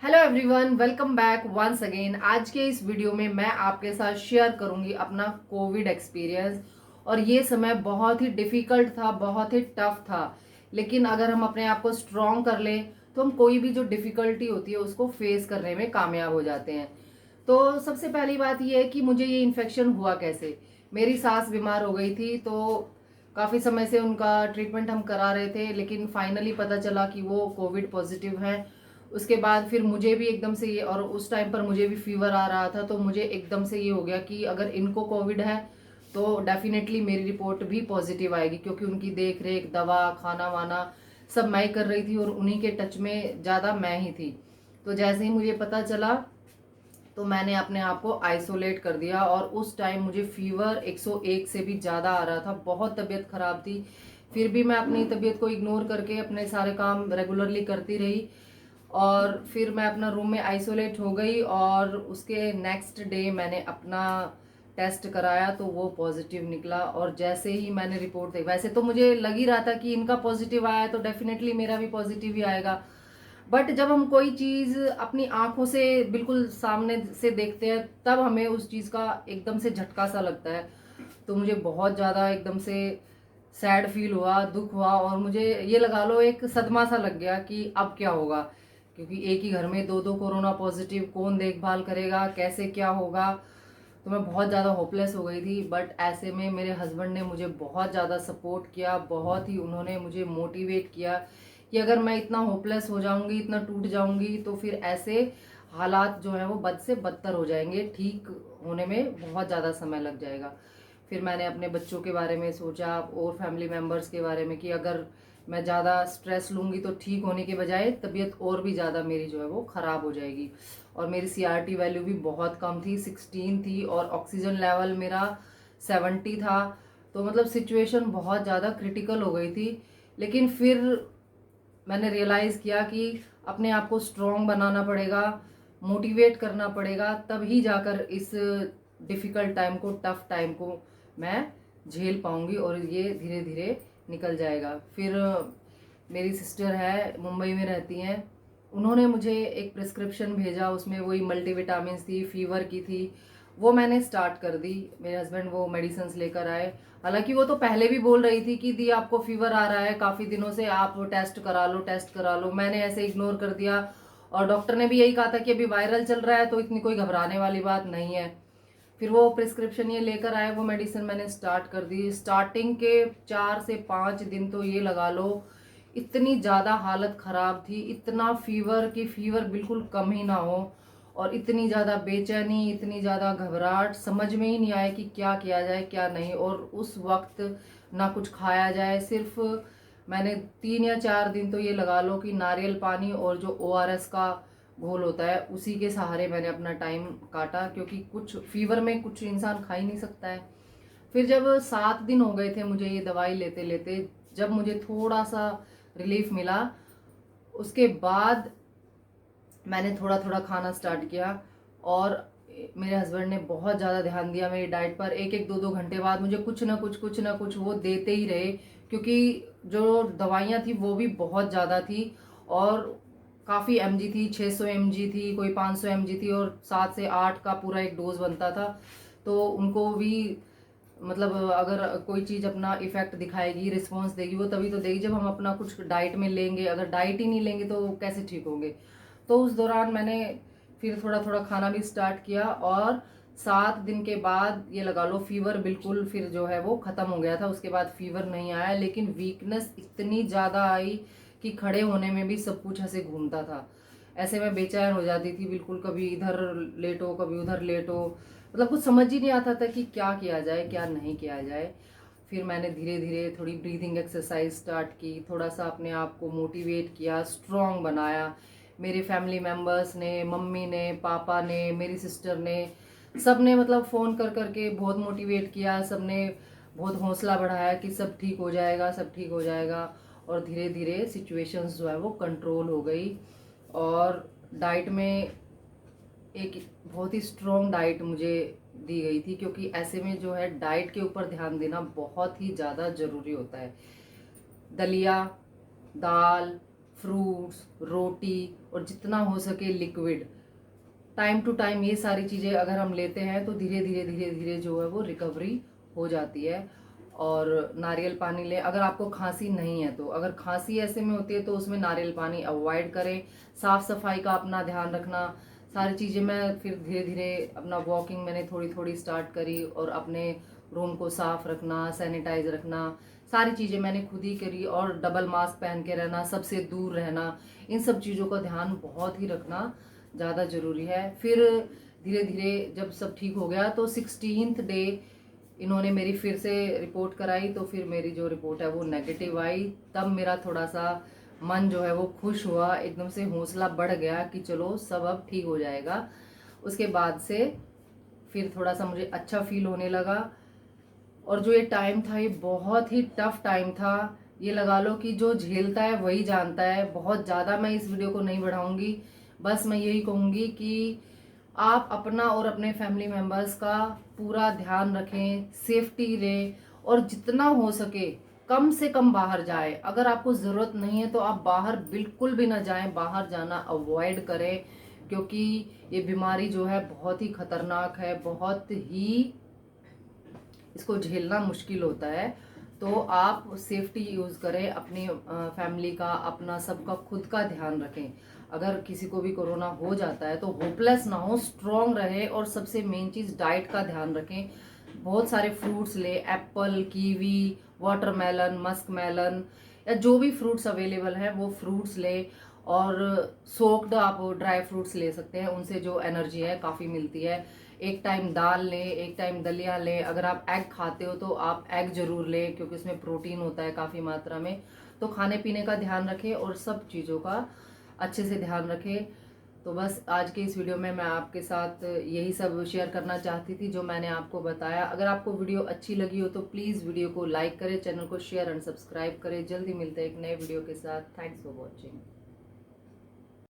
Hello everyone, welcome back once again. आज के इस वीडियो में मैं आपके साथ शेयर करूंगी अपना कोविड एक्सपीरियंस। और ये समय बहुत ही डिफिकल्ट था, बहुत ही टफ था। लेकिन अगर हम अपने आप को स्ट्रॉन्ग कर लें तो हम कोई भी जो डिफिकल्टी होती है उसको फेस करने में कामयाब हो जाते हैं। तो सबसे पहली बात ये है कि मुझे ये इन्फेक्शन हुआ कैसे। मेरी सास बीमार हो गई थी, तो काफ़ी समय से उनका ट्रीटमेंट हम करा रहे थे, लेकिन फाइनली पता चला कि वो कोविड पॉजिटिव हैं। उसके बाद फिर मुझे भी एकदम से ये, और उस टाइम पर मुझे भी फीवर आ रहा था, तो मुझे एकदम से ये हो गया कि अगर इनको कोविड है तो डेफिनेटली मेरी रिपोर्ट भी पॉजिटिव आएगी, क्योंकि उनकी देख रेख, दवा, खाना वाना सब मैं ही कर रही थी और उन्हीं के टच में ज़्यादा मैं ही थी। तो जैसे ही मुझे पता चला तो मैंने अपने आप को आइसोलेट कर दिया। और उस टाइम मुझे फीवर 101 से भी ज़्यादा आ रहा था, बहुत तबीयत ख़राब थी। फिर भी मैं अपनी तबीयत को इग्नोर करके अपने सारे काम रेगुलरली करती रही। और फिर मैं अपना रूम में आइसोलेट हो गई, और उसके नेक्स्ट डे मैंने अपना टेस्ट कराया तो वो पॉजिटिव निकला। और जैसे ही मैंने रिपोर्ट दी, वैसे तो मुझे लग ही रहा था कि इनका पॉजिटिव आया तो डेफिनेटली मेरा भी पॉजिटिव ही आएगा। बट जब हम कोई चीज अपनी आंखों से बिल्कुल सामने से देखते हैं तब हमें उस चीज का एकदम से झटका सा लगता है। तो मुझे बहुत ज्यादा एकदम से सैड फील हुआ, दुख हुआ, और मुझे ये लगा लो एक सदमा सा लग गया कि अब क्या होगा, क्योंकि एक ही घर में दो दो कोरोना पॉजिटिव, कौन देखभाल करेगा, कैसे क्या होगा। तो मैं बहुत ज़्यादा होपलेस हो गई थी। बट ऐसे में मेरे हस्बैंड ने मुझे बहुत ज़्यादा सपोर्ट किया, बहुत ही उन्होंने मुझे मोटिवेट किया कि अगर मैं इतना होपलेस हो जाऊंगी, इतना टूट जाऊंगी, तो फिर ऐसे हालात जो है वो बद से बदतर हो जाएंगे, ठीक होने में बहुत ज़्यादा समय लग जाएगा। फिर मैंने अपने बच्चों के बारे में सोचा और फैमिली मेम्बर्स के बारे में कि अगर मैं ज़्यादा स्ट्रेस लूँगी तो ठीक होने के बजाय तबीयत और भी ज़्यादा मेरी जो है वो ख़राब हो जाएगी। और मेरी CRT वैल्यू भी बहुत कम थी, 16 थी, और ऑक्सीजन लेवल मेरा 70 था। तो मतलब सिचुएशन बहुत ज़्यादा क्रिटिकल हो गई थी। लेकिन फिर मैंने रियलाइज़ किया कि अपने आप को स्ट्रॉन्ग बनाना पड़ेगा, मोटिवेट करना पड़ेगा, तभी जाकर इस डिफ़िकल्ट टाइम को, टफ टाइम को मैं झेल पाऊंगी और ये धीरे धीरे निकल जाएगा। फिर मेरी सिस्टर है, मुंबई में रहती हैं, उन्होंने मुझे एक प्रिस्क्रिप्शन भेजा, उसमें वही मल्टीविटामिन थी, फीवर की थी, वो मैंने स्टार्ट कर दी। मेरे हस्बैंड वो मेडिसिन लेकर आए। हालांकि वो तो पहले भी बोल रही थी कि दी आपको फीवर आ रहा है काफ़ी दिनों से, आप टेस्ट करा लो, टेस्ट करा लो। मैंने ऐसे इग्नोर कर दिया, और डॉक्टर ने भी यही कहा था कि अभी वायरल चल रहा है तो इतनी कोई घबराने वाली बात नहीं है। फिर वो प्रिस्क्रिप्शन ये लेकर आए, वो मेडिसिन मैंने स्टार्ट कर दी। स्टार्टिंग के 4 से 5 दिन तो ये लगा लो इतनी ज़्यादा हालत ख़राब थी, इतना फीवर कि फीवर बिल्कुल कम ही ना हो, और इतनी ज़्यादा बेचैनी, इतनी ज़्यादा घबराहट, समझ में ही नहीं आया कि क्या किया जाए क्या नहीं। और उस वक्त ना कुछ खाया जाए, सिर्फ मैंने 3 या 4 दिन तो ये लगा लो कि नारियल पानी और जो ORS का घोल होता है उसी के सहारे मैंने अपना टाइम काटा, क्योंकि कुछ फीवर में कुछ इंसान खा ही नहीं सकता है। फिर जब 7 दिन हो गए थे मुझे ये दवाई लेते लेते, जब मुझे थोड़ा सा रिलीफ मिला, उसके बाद मैंने थोड़ा थोड़ा खाना स्टार्ट किया। और मेरे हस्बैंड ने बहुत ज़्यादा ध्यान दिया मेरी डाइट पर। एक एक 2 2 घंटे बाद मुझे कुछ ना कुछ वो देते ही रहे, क्योंकि जो दवाइयाँ थी वो भी बहुत ज़्यादा थी, और काफ़ी mg थी, 600 mg थी, कोई 500 mg थी, और 7 से 8 का पूरा एक डोज बनता था। तो उनको भी मतलब अगर कोई चीज़ अपना इफेक्ट दिखाएगी, रिस्पॉन्स देगी, वो तभी तो देगी जब हम अपना कुछ डाइट में लेंगे। अगर डाइट ही नहीं लेंगे तो कैसे ठीक होंगे। तो उस दौरान मैंने फिर थोड़ा थोड़ा खाना भी स्टार्ट किया, और 7 दिन के बाद ये लगा लो फीवर बिल्कुल फिर जो है वो ख़त्म हो गया था। उसके बाद फीवर नहीं आया, लेकिन वीकनेस इतनी ज़्यादा आई कि खड़े होने में भी सब कुछ ऐसे घूमता था। ऐसे मैं बेचैन हो जाती थी बिल्कुल, कभी इधर लेटो कभी उधर लेटो, मतलब कुछ समझ ही नहीं आता था कि क्या किया जाए क्या नहीं किया जाए। फिर मैंने धीरे धीरे थोड़ी ब्रीदिंग एक्सरसाइज स्टार्ट की, थोड़ा सा अपने आप को मोटिवेट किया, स्ट्रॉन्ग बनाया। मेरे फैमिली मेम्बर्स ने, मम्मी ने, पापा ने, मेरी सिस्टर ने, सब ने मतलब फ़ोन कर करके बहुत मोटिवेट किया, सब ने बहुत हौसला बढ़ाया कि सब ठीक हो जाएगा, सब ठीक हो जाएगा। और धीरे धीरे सिचुएशंस जो है वो कंट्रोल हो गई। और डाइट में एक बहुत ही स्ट्रॉन्ग डाइट मुझे दी गई थी, क्योंकि ऐसे में जो है डाइट के ऊपर ध्यान देना बहुत ही ज़्यादा ज़रूरी होता है। दलिया, दाल, फ्रूट्स, रोटी और जितना हो सके लिक्विड, टाइम टू टाइम ये सारी चीज़ें अगर हम लेते हैं तो धीरे धीरे धीरे धीरे जो है वो रिकवरी हो जाती है। और नारियल पानी लें अगर आपको खांसी नहीं है तो। अगर खांसी ऐसे में होती है तो उसमें नारियल पानी अवॉइड करें। साफ सफाई का अपना ध्यान रखना, सारी चीज़ें मैं फिर धीरे धीरे अपना वॉकिंग मैंने थोड़ी थोड़ी स्टार्ट करी, और अपने रूम को साफ रखना, सैनिटाइज रखना, सारी चीज़ें मैंने खुद ही करी। और डबल मास्क पहन के रहना, सबसे दूर रहना, इन सब चीज़ों का ध्यान बहुत ही रखना ज़्यादा ज़रूरी है। फिर धीरे धीरे जब सब ठीक हो गया तो 16th डे इन्होंने मेरी फिर से रिपोर्ट कराई, तो फिर मेरी जो रिपोर्ट है वो नेगेटिव आई। तब मेरा थोड़ा सा मन जो है वो खुश हुआ, एकदम से हौसला बढ़ गया कि चलो सब अब ठीक हो जाएगा। उसके बाद से फिर थोड़ा सा मुझे अच्छा फील होने लगा। और जो ये टाइम था ये बहुत ही टफ टाइम था। ये लगा लो कि जो झेलता है वही जानता है। बहुत ज़्यादा मैं इस वीडियो को नहीं बढ़ाऊंगी, बस मैं यही कहूँगी कि आप अपना और अपने फैमिली मेम्बर्स का पूरा ध्यान रखें, सेफ्टी लें, और जितना हो सके कम से कम बाहर जाए। अगर आपको ज़रूरत नहीं है तो आप बाहर बिल्कुल भी ना जाएं, बाहर जाना अवॉइड करें, क्योंकि ये बीमारी जो है बहुत ही खतरनाक है, बहुत ही इसको झेलना मुश्किल होता है। तो आप सेफ्टी यूज़ करें, अपनी फैमिली का, अपना सबका, खुद का ध्यान रखें। अगर किसी को भी कोरोना हो जाता है तो होपलेस ना हो, स्ट्रॉन्ग रहे, और सबसे मेन चीज़ डाइट का ध्यान रखें। बहुत सारे फ्रूट्स ले, apple, kiwi, watermelon, musk melon, या जो भी फ्रूट्स अवेलेबल हैं वो फ्रूट्स ले। और सोक्ड आप ड्राई फ्रूट्स ले सकते हैं, उनसे जो एनर्जी है काफ़ी मिलती है। एक टाइम दाल लें, एक टाइम दलिया लें। अगर आप एग खाते हो तो आप एग जरूर लें, क्योंकि उसमें प्रोटीन होता है काफ़ी मात्रा में। तो खाने पीने का ध्यान रखें और सब चीज़ों का अच्छे से ध्यान रखें। तो बस आज के इस वीडियो में मैं आपके साथ यही सब शेयर करना चाहती थी जो मैंने आपको बताया। अगर आपको वीडियो अच्छी लगी हो तो प्लीज़ वीडियो को लाइक करें, चैनल को शेयर एंड सब्सक्राइब करें। जल्दी मिलते हैं एक नए वीडियो के साथ। Thanks for watching.